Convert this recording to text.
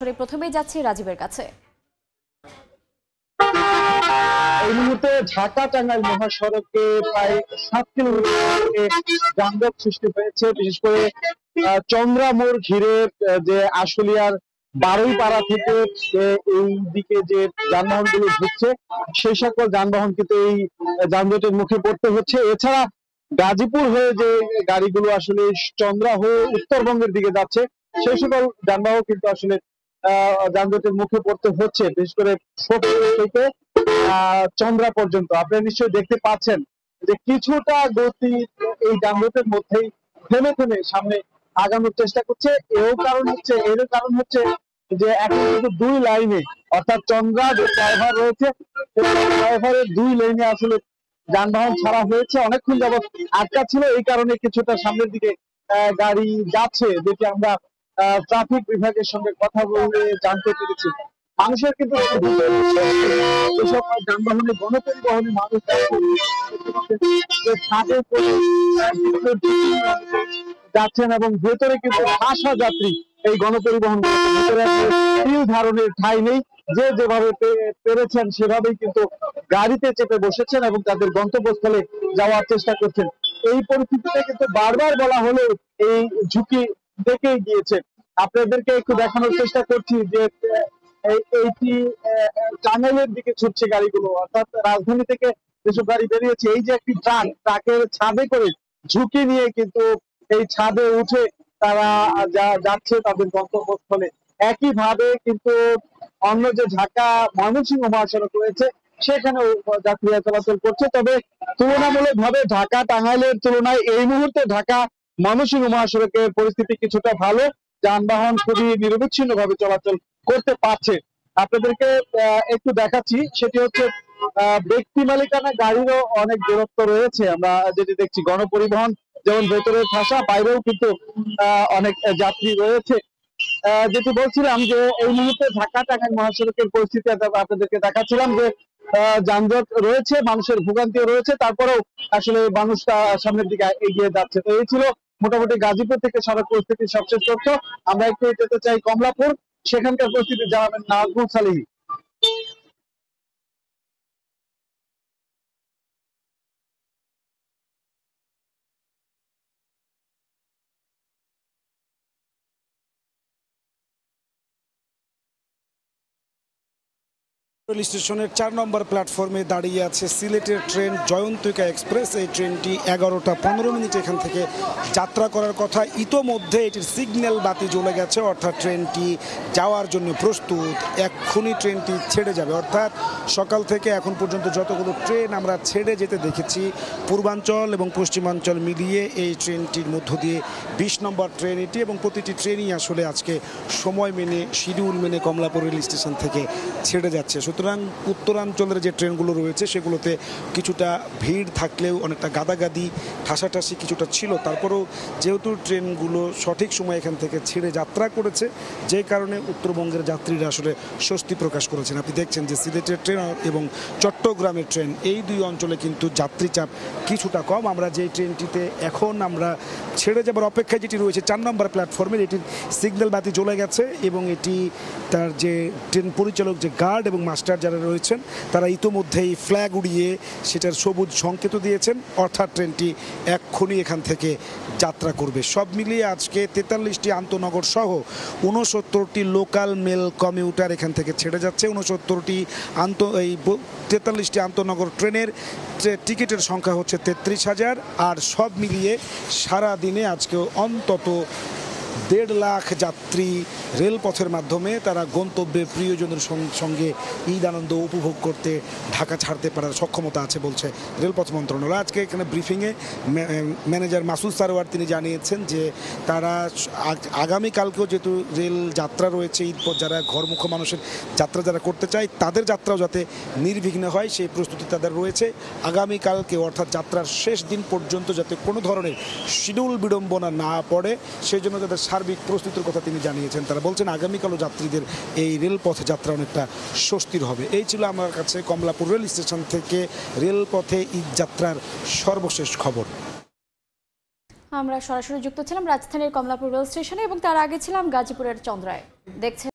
প্রথমেই যাচ্ছি রাজীবের কাছে। এই মুহূর্তে ঢাকা টাঙ্গাইল মহাসড়কে প্রায় 7 কিলোমিটার যানজট সৃষ্টি হয়েছে, বিশেষ করে চন্দ্রা মোড় ঘিরে যে আশুলিয়ার বারুইপাড়া থেকে এই দিকে যে যানবাহনগুলো ঢুকছে সেই সকল যানবাহন কিন্তু এই যানজটের মুখে পড়তে হচ্ছে। এছাড়া গাজীপুর হয়ে যে গাড়িগুলো আসলে চন্দ্রা হয়ে উত্তরবঙ্গের দিকে যাচ্ছে সেই সকল যানবাহন কিন্তু আসলে যানজটের মুখে পড়তে হচ্ছে, বিশেষ করে শোকপুর থেকে চন্দ্রা পর্যন্ত। আপনারা নিশ্চয়ই দেখতে পাচ্ছেন যে কিছুটা গতি এই যানজটের মধ্যেই থেমে থেমে সামনে আগানোর চেষ্টা করছে। এর কারণ হচ্ছে যে এখন কিন্তু দুই লাইনে, অর্থাৎ চন্দ্রা যে ড্রাইভার রয়েছে ড্রাইভারের দুই লাইনে আসলে যানবাহন ছাড়া হয়েছে, অনেকক্ষণ যাবত আটকা ছিল। এই কারণে কিছুটা সামনের দিকে গাড়ি যাচ্ছে, যেটি আমরা ট্রাফিক বিভাগের সঙ্গে কথা বলে জানতে পেরেছি। মানুষের কিন্তু এসব যানবাহনে গণপরিবহনে মানুষ যাচ্ছেন এবং ভেতরে কিন্তু আসা যাত্রী এই গণপরিবহন ভেতরে ধারণের ঠাঁই নেই। যে যেভাবে পেরেছেন সেভাবেই কিন্তু গাড়িতে চেপে বসেছেন এবং তাদের গন্তব্যস্থলে যাওয়ার চেষ্টা করছেন। এই পরিস্থিতিতে কিন্তু বারবার বলা হলেও এই ঝুঁকি দেখেই গিয়েছে। আপনাদেরকে একটু দেখানোর চেষ্টা করছি যে এইটি টাঙ্গাইলের দিকে ছুটছে গাড়িগুলো, অর্থাৎ রাজধানী থেকে যেসব গাড়ি বেরিয়েছে, এই যে একটি ট্রাকের ছাদে করে ঝুঁকি নিয়ে কিন্তু এই ছাদে উঠে তারা যাচ্ছে তাদের গন্তব্যস্থলে। একইভাবে কিন্তু অন্য যে ঢাকা ময়মনসিংহ মহাসড়ক রয়েছে সেখানেও যাত্রীরা চলাচল করছে। তবে তুলনামূলকভাবে ঢাকা টাঙ্গাইলের তুলনায় এই মুহূর্তে ঢাকা ময়মনসিংহ মহাসড়কের পরিস্থিতি কিছুটা ভালো, যানবাহন খুবই নিরবিচ্ছিন্ন ভাবে চলাচল করতে পারছে। আপনাদেরকে একটু দেখাচ্ছি, সেটি হচ্ছে ব্যক্তি মালিকানা গাড়িরও অনেক দূরত্ব রয়েছে। আমরা যেটি দেখছি গণপরিবহন যেমন ভেতরে ঠাসা, বাইরেও কিন্তু অনেক যাত্রী রয়েছে। যেটি বলছিলাম যে এই মুহূর্তে ঢাকা টাঙ্গাইল মহাসড়কের পরিস্থিতি আপনাদেরকে দেখাচ্ছিলাম যে যানজট রয়েছে, মানুষের ভোগান্তিও রয়েছে, তারপরেও আসলে মানুষটা সামনের দিকে এগিয়ে যাচ্ছে। তো এই ছিল মোটামুটি গাজীপুর থেকে সড়ক পরিস্থিতির সবশেষ তথ্য। আমরা একটু যেতে চাই কমলাপুর, সেখানকার পরিস্থিতি জানাবেন নাজমুল সালিহি। রেল স্টেশনের 4 নম্বর প্ল্যাটফর্মে দাঁড়িয়ে আছে সিলেটের ট্রেন জয়ন্তিকা এক্সপ্রেস। এই ট্রেনটি 11টা 15 এখান থেকে যাত্রা করার কথা। ইতোমধ্যে এটির সিগন্যাল বাতি জ্বলে গেছে, অর্থাৎ ট্রেনটি যাওয়ার জন্য প্রস্তুত। এক্ষুনি ট্রেনটি ছেড়ে যাবে, অর্থাৎ সকাল থেকে এখন পর্যন্ত যতগুলো ট্রেন আমরা ছেড়ে যেতে দেখেছি পূর্বাঞ্চল এবং পশ্চিমাঞ্চল মিলিয়ে এই ট্রেনটির মধ্য দিয়ে 20 নম্বর ট্রেন এটি, এবং প্রতিটি ট্রেনই আসলে আজকে সময় মেনে শিডিউল মেনে কমলাপুর রেল স্টেশন থেকে ছেড়ে যাচ্ছে। সুতরাং উত্তরাঞ্চলের যে ট্রেনগুলো রয়েছে সেগুলোতে কিছুটা ভিড় থাকলেও অনেকটা গাদাগাদি ঠাসাঠাসি কিছুটা ছিল। তারপরেও যেহেতু ট্রেনগুলো সঠিক সময় এখান থেকে ছেড়ে যাত্রা করেছে, যে কারণে উত্তরবঙ্গের যাত্রীরা আসলে স্বস্তি প্রকাশ করেছেন। আপনি দেখছেন যে সিলেটের ট্রেন এবং চট্টগ্রামের ট্রেন এই দুই অঞ্চলে কিন্তু যাত্রী চাপ কিছুটা কম। আমরা যে ট্রেনটিতে এখন আমরা ছেড়ে যাবার অপেক্ষায় যেটি রয়েছে 4 নম্বর প্ল্যাটফর্মের, এটির সিগন্যাল বাতি জ্বলে গেছে এবং এটি তার যে ট্রেন পরিচালক যে গার্ড এবং মাস্টার যারা রয়েছেন তারা ইতোমধ্যেই ফ্ল্যাগ উড়িয়ে সেটার সবুজ সংকেত দিয়েছেন, অর্থাৎ ট্রেনটি এক্ষুনি এখান থেকে যাত্রা করবে। সব মিলিয়ে আজকে 43টি আন্তনগর সহ 69টি লোকাল মেল কমিউটার এখান থেকে ছেড়ে যাচ্ছে। 69টি 43টি আন্তনগর ট্রেনের টিকিটের সংখ্যা হচ্ছে 33,000। আর সব মিলিয়ে সারা দিনে আজকে অন্তত 1.5 লাখ যাত্রী রেলপথের মাধ্যমে তারা গন্তব্যে প্রিয়জনের সঙ্গে ঈদ আনন্দ উপভোগ করতে ঢাকা ছাড়তে পারার সক্ষমতা আছে বলছে রেলপথ মন্ত্রণালয়। আজকে এখানে ব্রিফিংয়ে ম্যানেজার মাসুদ সারোয়ার তিনি জানিয়েছেন যে তারা আগামীকালকেও যেহেতু রেল যাত্রা রয়েছে, ঈদ পর যারা ঘরমুখ মানুষের যাত্রা যারা করতে চায় তাদের যাত্রাও যাতে নির্বিঘ্ন হয় সেই প্রস্তুতি তাদের রয়েছে। আগামীকালকে অর্থাৎ যাত্রার শেষ দিন পর্যন্ত যাতে কোনো ধরনের শিডিউল বিড়ম্বনা না পড়ে সেই জন্য তাদের সার্বিক প্রস্তুতির কথা তিনি জানিয়েছেন। তারা বলছেন আগামীকালও যাত্রীদের এই রেলপথ যাত্রা অনেকটা স্বস্তির হবে। এই ছিল আমার কাছে কমলাপুর রেল স্টেশন থেকে রেলপথে ঈদ যাত্রার সর্বশেষ খবর। আমরা সরাসরি যুক্ত ছিলাম রাজধানীর কমলাপুর রেল স্টেশনে এবং তার আগে ছিলাম গাজীপুরের চন্দ্রায়। দেখছেন